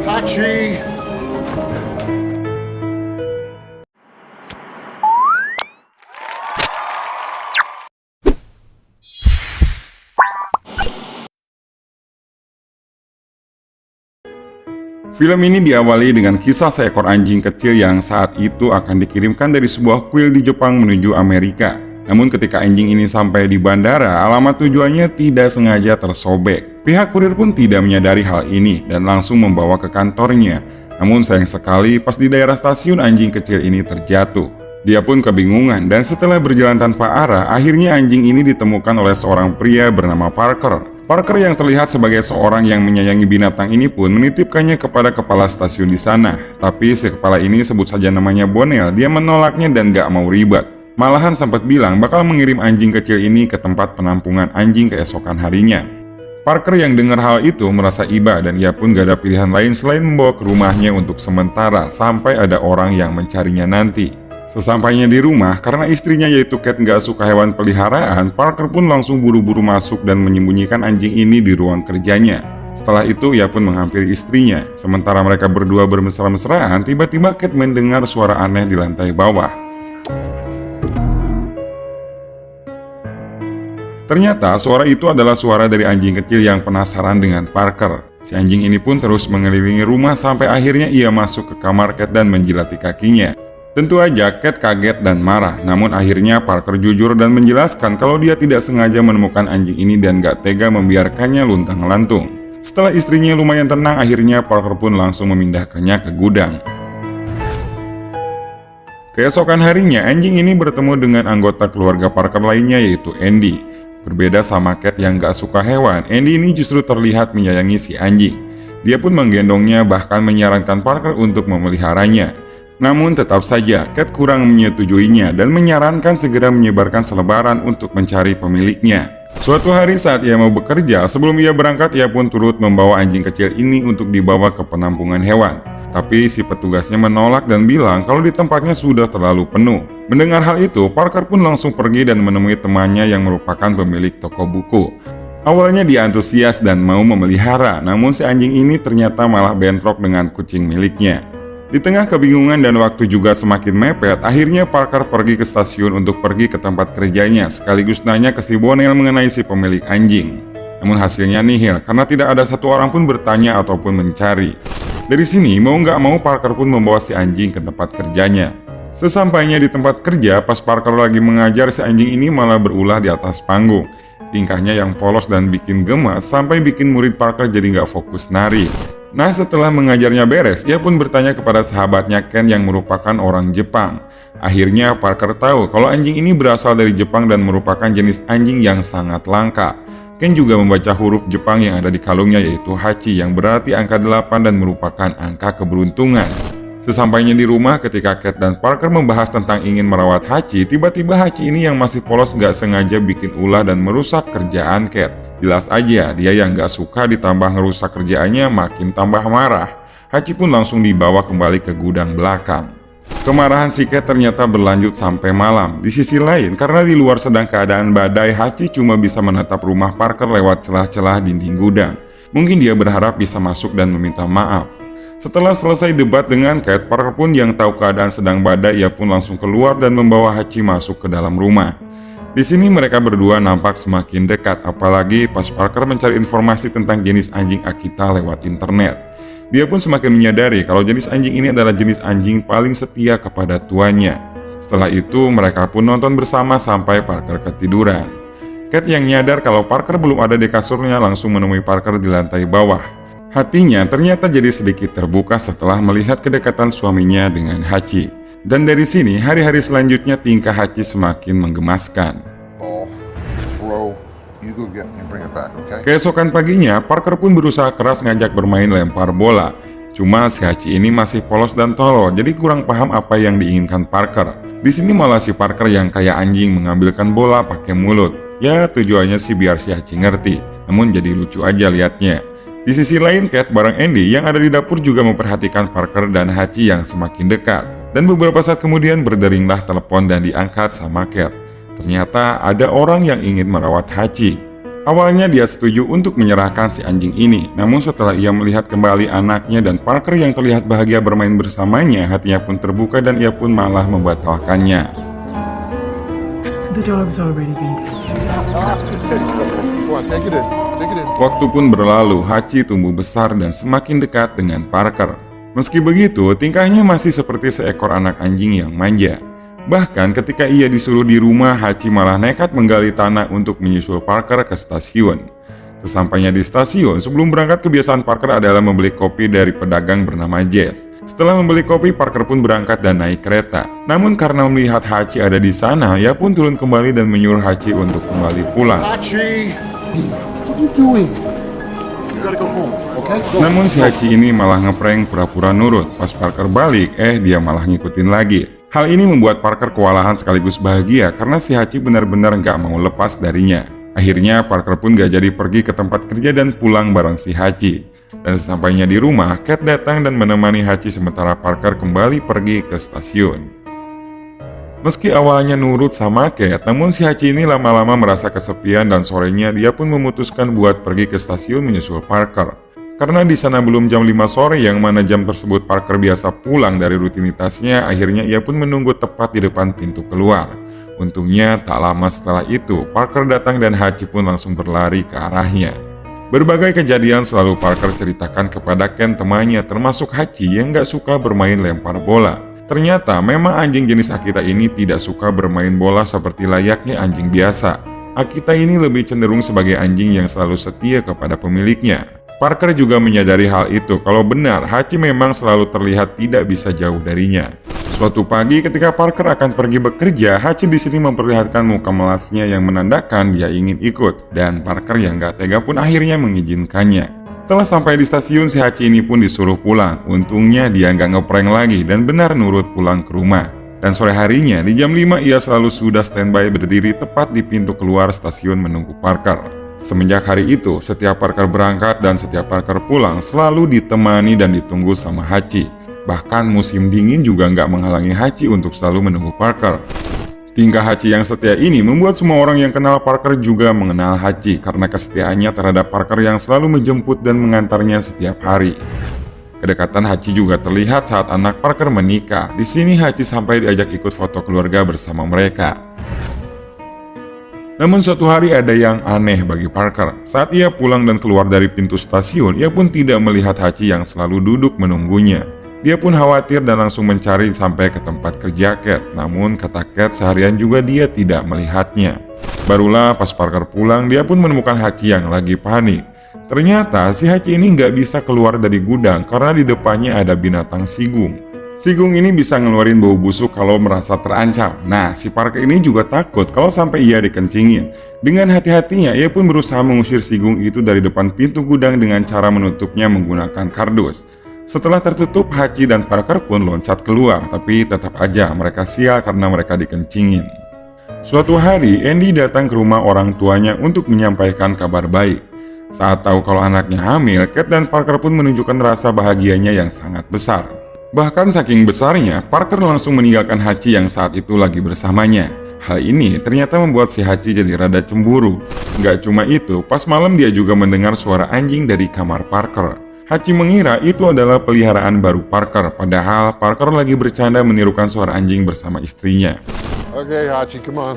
Hachi! Film ini diawali dengan kisah seekor anjing kecil yang saat itu akan dikirimkan dari sebuah kuil di Jepang menuju Amerika. Namun ketika anjing ini sampai di bandara, alamat tujuannya tidak sengaja tersobek. Pihak kurir pun tidak menyadari hal ini dan langsung membawa ke kantornya. Namun sayang sekali pas di daerah stasiun anjing kecil ini terjatuh. Dia pun kebingungan dan setelah berjalan tanpa arah, akhirnya anjing ini ditemukan oleh seorang pria bernama Parker. Parker yang terlihat sebagai seorang yang menyayangi binatang ini pun menitipkannya kepada kepala stasiun di sana. Tapi si kepala ini, sebut saja namanya Bonel, dia menolaknya dan gak mau ribet. Malahan sempat bilang bakal mengirim anjing kecil ini ke tempat penampungan anjing keesokan harinya. Parker yang dengar hal itu merasa iba dan ia pun gak ada pilihan lain selain membawa ke rumahnya untuk sementara sampai ada orang yang mencarinya nanti. Sesampainya di rumah, karena istrinya yaitu Kate nggak suka hewan peliharaan, Parker pun langsung buru-buru masuk dan menyembunyikan anjing ini di ruang kerjanya. Setelah itu, ia pun menghampiri istrinya. Sementara mereka berdua bermesra-mesraan, tiba-tiba Kate mendengar suara aneh di lantai bawah. Ternyata suara itu adalah suara dari anjing kecil yang penasaran dengan Parker. Si anjing ini pun terus mengelilingi rumah sampai akhirnya ia masuk ke kamar Kate dan menjilati kakinya. Tentu aja Kate kaget dan marah, namun akhirnya Parker jujur dan menjelaskan kalau dia tidak sengaja menemukan anjing ini dan gak tega membiarkannya luntang-lantung. Setelah istrinya lumayan tenang, akhirnya Parker pun langsung memindahkannya ke gudang. Keesokan harinya, anjing ini bertemu dengan anggota keluarga Parker lainnya yaitu Andy. Berbeda sama Kate yang gak suka hewan, Andy ini justru terlihat menyayangi si anjing. Dia pun menggendongnya, bahkan menyarankan Parker untuk memeliharanya. Namun tetap saja Kate kurang menyetujuinya dan menyarankan segera menyebarkan selebaran untuk mencari pemiliknya. Suatu hari saat ia mau bekerja, sebelum ia berangkat ia pun turut membawa anjing kecil ini untuk dibawa ke penampungan hewan. Tapi si petugasnya menolak dan bilang kalau di tempatnya sudah terlalu penuh. Mendengar hal itu, Parker pun langsung pergi dan menemui temannya yang merupakan pemilik toko buku. Awalnya dia antusias dan mau memelihara, namun si anjing ini ternyata malah bentrok dengan kucing miliknya. Di tengah kebingungan dan waktu juga semakin mepet, akhirnya Parker pergi ke stasiun untuk pergi ke tempat kerjanya sekaligus nanya ke si Bonel mengenai si pemilik anjing. Namun hasilnya nihil karena tidak ada satu orang pun bertanya ataupun mencari. Dari sini mau nggak mau Parker pun membawa si anjing ke tempat kerjanya. Sesampainya di tempat kerja, pas Parker lagi mengajar, si anjing ini malah berulah di atas panggung. Tingkahnya yang polos dan bikin gemas sampai bikin murid Parker jadi nggak fokus nari. Nah, setelah mengajarnya beres, ia pun bertanya kepada sahabatnya Ken yang merupakan orang Jepang. Akhirnya Parker tahu kalau anjing ini berasal dari Jepang dan merupakan jenis anjing yang sangat langka. Ken juga membaca huruf Jepang yang ada di kalungnya yaitu Hachi yang berarti angka 8 dan merupakan angka keberuntungan. Sesampainya di rumah, ketika Kate dan Parker membahas tentang ingin merawat Hachi, tiba-tiba Hachi ini yang masih polos gak sengaja bikin ulah dan merusak kerjaan Kate. Jelas aja, dia yang gak suka ditambah ngerusak kerjaannya makin tambah marah. Hachi pun langsung dibawa kembali ke gudang belakang. Kemarahan si Kate ternyata berlanjut sampai malam. Di sisi lain, karena di luar sedang keadaan badai, Hachi cuma bisa menatap rumah Parker lewat celah-celah dinding gudang. Mungkin dia berharap bisa masuk dan meminta maaf. Setelah selesai debat dengan Kate, Parker pun yang tahu keadaan sedang badai, ia pun langsung keluar dan membawa Hachi masuk ke dalam rumah. Di sini mereka berdua nampak semakin dekat, apalagi pas Parker mencari informasi tentang jenis anjing Akita lewat internet. Dia pun semakin menyadari kalau jenis anjing ini adalah jenis anjing paling setia kepada tuannya. Setelah itu mereka pun nonton bersama sampai Parker ketiduran. Kate yang nyadar kalau Parker belum ada di kasurnya langsung menemui Parker di lantai bawah. Hatinya ternyata jadi sedikit terbuka setelah melihat kedekatan suaminya dengan Hachi. Dan dari sini hari-hari selanjutnya tingkah Hachi semakin menggemaskan. Keesokan paginya, Parker pun berusaha keras ngajak bermain lempar bola. Cuma si Hachi ini masih polos dan tolol, jadi kurang paham apa yang diinginkan Parker. Di sini malah si Parker yang kayak anjing mengambilkan bola pakai mulut. Ya tujuannya sih biar si Hachi ngerti, namun jadi lucu aja liatnya. Di sisi lain, Kate bareng Andy yang ada di dapur juga memperhatikan Parker dan Hachi yang semakin dekat. Dan beberapa saat kemudian berderinglah telepon dan diangkat sama Kate. Ternyata ada orang yang ingin merawat Hachi. Awalnya dia setuju untuk menyerahkan si anjing ini, namun setelah ia melihat kembali anaknya dan Parker yang terlihat bahagia bermain bersamanya, hatinya pun terbuka dan ia pun malah membatalkannya. The dog's already been taken. Come on, take it in. Take it in. Waktu pun berlalu, Hachi tumbuh besar dan semakin dekat dengan Parker. Meski begitu, tingkahnya masih seperti seekor anak anjing yang manja. Bahkan ketika ia disuruh di rumah, Hachi malah nekat menggali tanah untuk menyusul Parker ke stasiun. Sesampainya di stasiun, sebelum berangkat kebiasaan Parker adalah membeli kopi dari pedagang bernama Jess. Setelah membeli kopi, Parker pun berangkat dan naik kereta. Namun karena melihat Hachi ada di sana, ia pun turun kembali dan menyuruh Hachi untuk kembali pulang. Hachi! What are you doing? You gotta go home, okay? Go. Namun si Hachi ini malah ngeprank pura-pura nurut. Pas Parker balik, dia malah ngikutin lagi. Hal ini membuat Parker kewalahan sekaligus bahagia karena si Hachi benar-benar gak mau lepas darinya. Akhirnya Parker pun gak jadi pergi ke tempat kerja dan pulang bareng si Hachi. Dan sesampainya di rumah, Cat datang dan menemani Hachi sementara Parker kembali pergi ke stasiun. Meski awalnya nurut sama Cat, namun si Hachi ini lama-lama merasa kesepian dan sorenya dia pun memutuskan buat pergi ke stasiun menyusul Parker. Karena di sana belum jam 5 sore yang mana jam tersebut Parker biasa pulang dari rutinitasnya, akhirnya ia pun menunggu tepat di depan pintu keluar. Untungnya tak lama setelah itu, Parker datang dan Hachi pun langsung berlari ke arahnya. Berbagai kejadian selalu Parker ceritakan kepada Ken temannya, termasuk Hachi yang gak suka bermain lempar bola. Ternyata memang anjing jenis Akita ini tidak suka bermain bola seperti layaknya anjing biasa. Akita ini lebih cenderung sebagai anjing yang selalu setia kepada pemiliknya. Parker juga menyadari hal itu kalau benar Hachi memang selalu terlihat tidak bisa jauh darinya. Suatu pagi ketika Parker akan pergi bekerja, Hachi di sini memperlihatkan muka melasnya yang menandakan dia ingin ikut, dan Parker yang gak tega pun akhirnya mengizinkannya. Setelah sampai di stasiun, si Hachi ini pun disuruh pulang. Untungnya dia nggak ngeprank lagi dan benar nurut pulang ke rumah. Dan sore harinya di jam 5 ia selalu sudah standby berdiri tepat di pintu keluar stasiun menunggu Parker. Semenjak hari itu, setiap Parker berangkat dan setiap Parker pulang selalu ditemani dan ditunggu sama Hachi. Bahkan musim dingin juga nggak menghalangi Hachi untuk selalu menunggu Parker. Tingkah Hachi yang setia ini membuat semua orang yang kenal Parker juga mengenal Hachi karena kesetiaannya terhadap Parker yang selalu menjemput dan mengantarnya setiap hari. Kedekatan Hachi juga terlihat saat anak Parker menikah. Di sini Hachi sampai diajak ikut foto keluarga bersama mereka. Namun suatu hari ada yang aneh bagi Parker. Saat ia pulang dan keluar dari pintu stasiun, ia pun tidak melihat Hachi yang selalu duduk menunggunya. Dia pun khawatir dan langsung mencari sampai ke tempat kerja Cat. Namun kata Cat seharian juga dia tidak melihatnya. Barulah pas Parker pulang, dia pun menemukan Hachi yang lagi panik. Ternyata si Hachi ini nggak bisa keluar dari gudang karena di depannya ada binatang sigung. Sigung ini bisa ngeluarin bau busuk kalau merasa terancam. Nah, si Parker ini juga takut kalau sampai ia dikencingin. Dengan hati-hatinya, ia pun berusaha mengusir sigung itu dari depan pintu gudang dengan cara menutupnya menggunakan kardus. Setelah tertutup, Hachi dan Parker pun loncat keluar, tapi tetap aja mereka sial karena mereka dikencingin. Suatu hari, Andy datang ke rumah orang tuanya untuk menyampaikan kabar baik. Saat tahu kalau anaknya hamil, Cat dan Parker pun menunjukkan rasa bahagianya yang sangat besar. Bahkan saking besarnya, Parker langsung meninggalkan Hachi yang saat itu lagi bersamanya. Hal ini ternyata membuat si Hachi jadi rada cemburu. Nggak cuma itu, pas malam dia juga mendengar suara anjing dari kamar Parker. Hachi mengira itu adalah peliharaan baru Parker, padahal Parker lagi bercanda menirukan suara anjing bersama istrinya. Okay, Hachi, come on.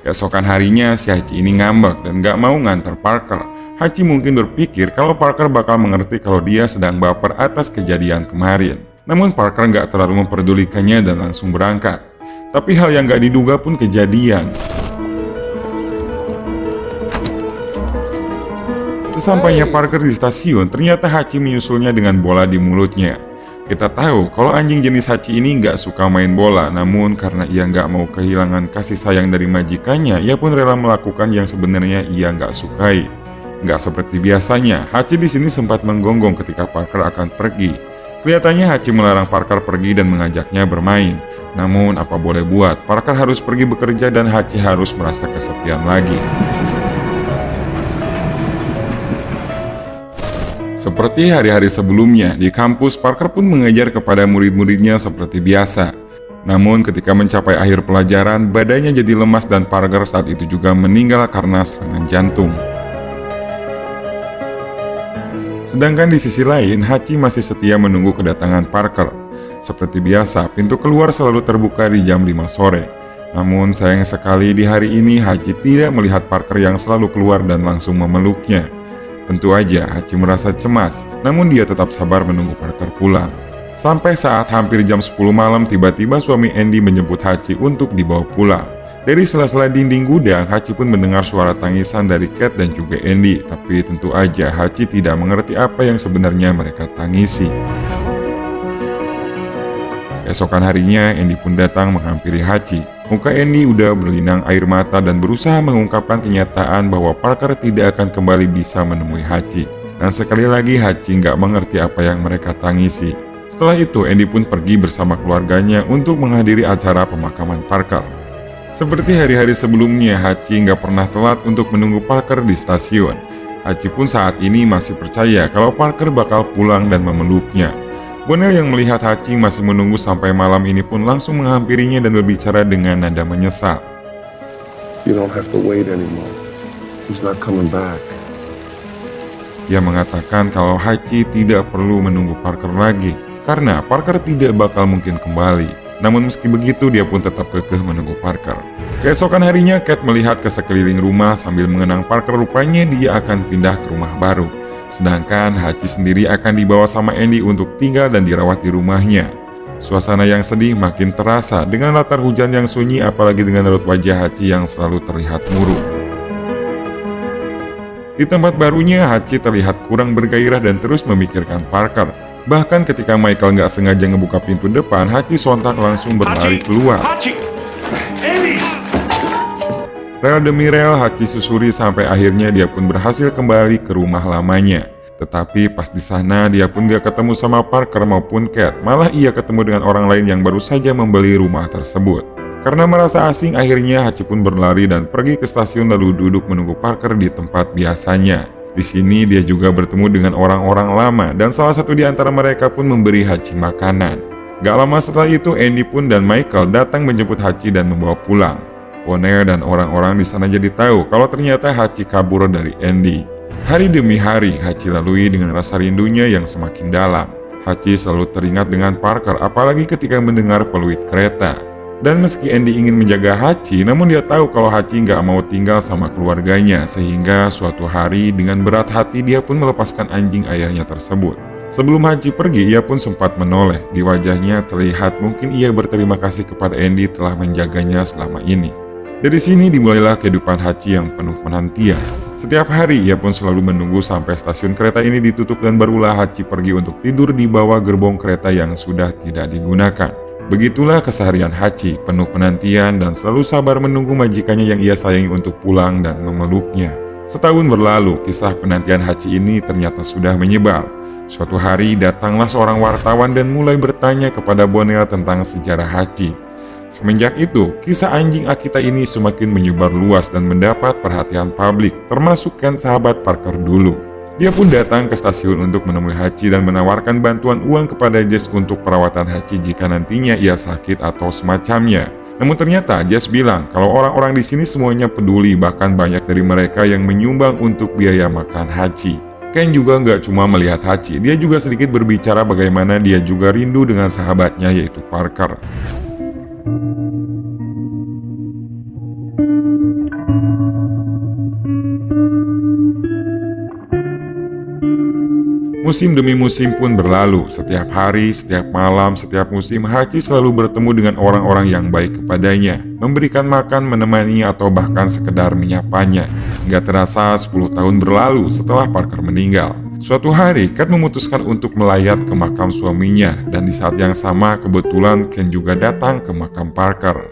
Keesokan harinya, si Hachi ini ngambek dan nggak mau nganter Parker. Hachi mungkin berpikir kalau Parker bakal mengerti kalau dia sedang baper atas kejadian kemarin. Namun Parker nggak terlalu memperdulikannya dan langsung berangkat. Tapi hal yang nggak diduga pun kejadian. Sesampainya Parker di stasiun, ternyata Hachi menyusulnya dengan bola di mulutnya. Kita tahu kalau anjing jenis Hachi ini nggak suka main bola, namun karena ia nggak mau kehilangan kasih sayang dari majikannya, ia pun rela melakukan yang sebenarnya ia nggak sukai. Nggak seperti biasanya, Hachi di sini sempat menggonggong ketika Parker akan pergi. Kelihatannya Hachi melarang Parker pergi dan mengajaknya bermain. Namun apa boleh buat, Parker harus pergi bekerja dan Hachi harus merasa kesepian lagi. Seperti hari-hari sebelumnya, di kampus Parker pun mengajar kepada murid-muridnya seperti biasa. Namun ketika mencapai akhir pelajaran, badannya jadi lemas dan Parker saat itu juga meninggal karena serangan jantung. Sedangkan di sisi lain, Hachi masih setia menunggu kedatangan Parker. Seperti biasa, pintu keluar selalu terbuka di jam 5 sore. Namun sayang sekali di hari ini Hachi tidak melihat Parker yang selalu keluar dan langsung memeluknya. Tentu aja Hachi merasa cemas, namun dia tetap sabar menunggu Parker pulang. Sampai saat hampir jam 10 malam tiba-tiba suami Andy menjemput Hachi untuk dibawa pulang. Dari sela-sela dinding gudang, Hachi pun mendengar suara tangisan dari Cat dan juga Andy. Tapi tentu aja Hachi tidak mengerti apa yang sebenarnya mereka tangisi. Keesokan harinya, Andy pun datang menghampiri Hachi. Muka Andy udah berlinang air mata dan berusaha mengungkapkan kenyataan bahwa Parker tidak akan kembali bisa menemui Hachi. Dan sekali lagi Hachi nggak mengerti apa yang mereka tangisi. Setelah itu, Andy pun pergi bersama keluarganya untuk menghadiri acara pemakaman Parker. Seperti hari-hari sebelumnya, Hachi nggak pernah telat untuk menunggu Parker di stasiun. Hachi pun saat ini masih percaya kalau Parker bakal pulang dan memeluknya. Bonell yang melihat Hachi masih menunggu sampai malam ini pun langsung menghampirinya dan berbicara dengan nada menyesal. You don't have to wait anymore. He's not coming back. Dia mengatakan kalau Hachi tidak perlu menunggu Parker lagi, karena Parker tidak bakal mungkin kembali. Namun meski begitu, dia pun tetap kekeh menunggu Parker. Keesokan harinya, Cat melihat ke sekeliling rumah sambil mengenang Parker. Rupanya dia akan pindah ke rumah baru. Sedangkan Hachi sendiri akan dibawa sama Andy untuk tinggal dan dirawat di rumahnya. Suasana yang sedih makin terasa dengan latar hujan yang sunyi, apalagi dengan raut wajah Hachi yang selalu terlihat murung. Di tempat barunya, Hachi terlihat kurang bergairah dan terus memikirkan Parker. Bahkan ketika Michael nggak sengaja ngebuka pintu depan, Hachi sontak langsung berlari keluar. Rel demi rel Hachi susuri sampai akhirnya dia pun berhasil kembali ke rumah lamanya. Tetapi pas di sana dia pun gak ketemu sama Parker maupun Cat, malah ia ketemu dengan orang lain yang baru saja membeli rumah tersebut. Karena merasa asing, akhirnya Hachi pun berlari dan pergi ke stasiun lalu duduk menunggu Parker di tempat biasanya. Di sini dia juga bertemu dengan orang-orang lama dan salah satu di antara mereka pun memberi Hachi makanan. Gak lama setelah itu Andy pun dan Michael datang menjemput Hachi dan membawa pulang. Bonell dan orang-orang di sana jadi tahu kalau ternyata Hachi kabur dari Andy. Hari demi hari Hachi lalui dengan rasa rindunya yang semakin dalam. Hachi selalu teringat dengan Parker, apalagi ketika mendengar peluit kereta. Dan meski Andy ingin menjaga Hachi, namun dia tahu kalau Hachi nggak mau tinggal sama keluarganya, sehingga suatu hari dengan berat hati dia pun melepaskan anjing ayahnya tersebut. Sebelum Hachi pergi, ia pun sempat menoleh. Di wajahnya terlihat mungkin ia berterima kasih kepada Andy telah menjaganya selama ini. Dari sini dimulailah kehidupan Hachi yang penuh penantian. Setiap hari ia pun selalu menunggu sampai stasiun kereta ini ditutup dan barulah Hachi pergi untuk tidur di bawah gerbong kereta yang sudah tidak digunakan. Begitulah keseharian Hachi, penuh penantian dan selalu sabar menunggu majikannya yang ia sayangi untuk pulang dan memeluknya. Setahun berlalu, kisah penantian Hachi ini ternyata sudah menyebar. Suatu hari datanglah seorang wartawan dan mulai bertanya kepada Bonell tentang sejarah Hachi. Semenjak itu, kisah anjing Akita ini semakin menyebar luas dan mendapat perhatian publik, termasuk Ken sahabat Parker dulu. Dia pun datang ke stasiun untuk menemui Hachi dan menawarkan bantuan uang kepada Jess untuk perawatan Hachi jika nantinya ia sakit atau semacamnya. Namun ternyata Jess bilang kalau orang-orang di sini semuanya peduli, bahkan banyak dari mereka yang menyumbang untuk biaya makan Hachi. Ken juga nggak cuma melihat Hachi, dia juga sedikit berbicara bagaimana dia juga rindu dengan sahabatnya yaitu Parker. Musim demi musim pun berlalu. Setiap hari, setiap malam, setiap musim Hachi selalu bertemu dengan orang-orang yang baik kepadanya, memberikan makan, menemaninya, atau bahkan sekedar menyapanya. Nggak terasa 10 tahun berlalu setelah Parker meninggal. Suatu hari, Cat memutuskan untuk melayat ke makam suaminya, dan di saat yang sama kebetulan Ken juga datang ke makam Parker.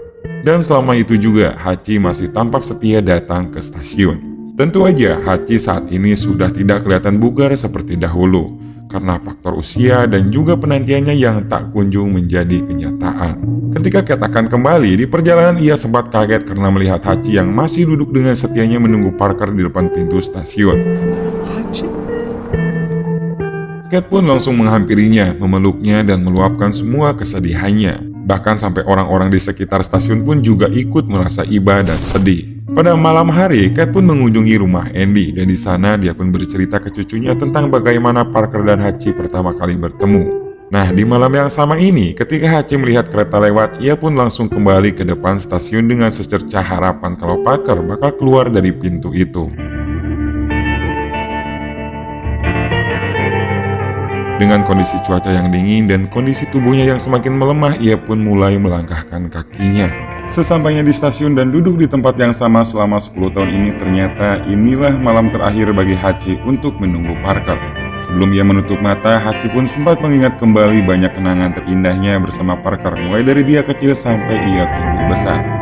Dan selama itu juga, Hachi masih tampak setia datang ke stasiun. Tentu aja, Hachi saat ini sudah tidak kelihatan bugar seperti dahulu, karena faktor usia dan juga penantiannya yang tak kunjung menjadi kenyataan. Ketika Cat akan kembali, di perjalanan ia sempat kaget karena melihat Hachi yang masih duduk dengan setianya menunggu Parker di depan pintu stasiun. Hachi? Cat pun langsung menghampirinya, memeluknya dan meluapkan semua kesedihannya. Bahkan sampai orang-orang di sekitar stasiun pun juga ikut merasa iba dan sedih. Pada malam hari, Kate pun mengunjungi rumah Andy dan di sana dia pun bercerita ke cucunya tentang bagaimana Parker dan Hachi pertama kali bertemu. Nah, di malam yang sama ini, ketika Hachi melihat kereta lewat, ia pun langsung kembali ke depan stasiun dengan secercah harapan kalau Parker bakal keluar dari pintu itu. Dengan kondisi cuaca yang dingin dan kondisi tubuhnya yang semakin melemah, ia pun mulai melangkahkan kakinya. Sesampainya di stasiun dan duduk di tempat yang sama selama 10 tahun ini, ternyata inilah malam terakhir bagi Hachi untuk menunggu Parker. Sebelum ia menutup mata, Hachi pun sempat mengingat kembali banyak kenangan terindahnya bersama Parker, mulai dari dia kecil sampai ia tumbuh besar.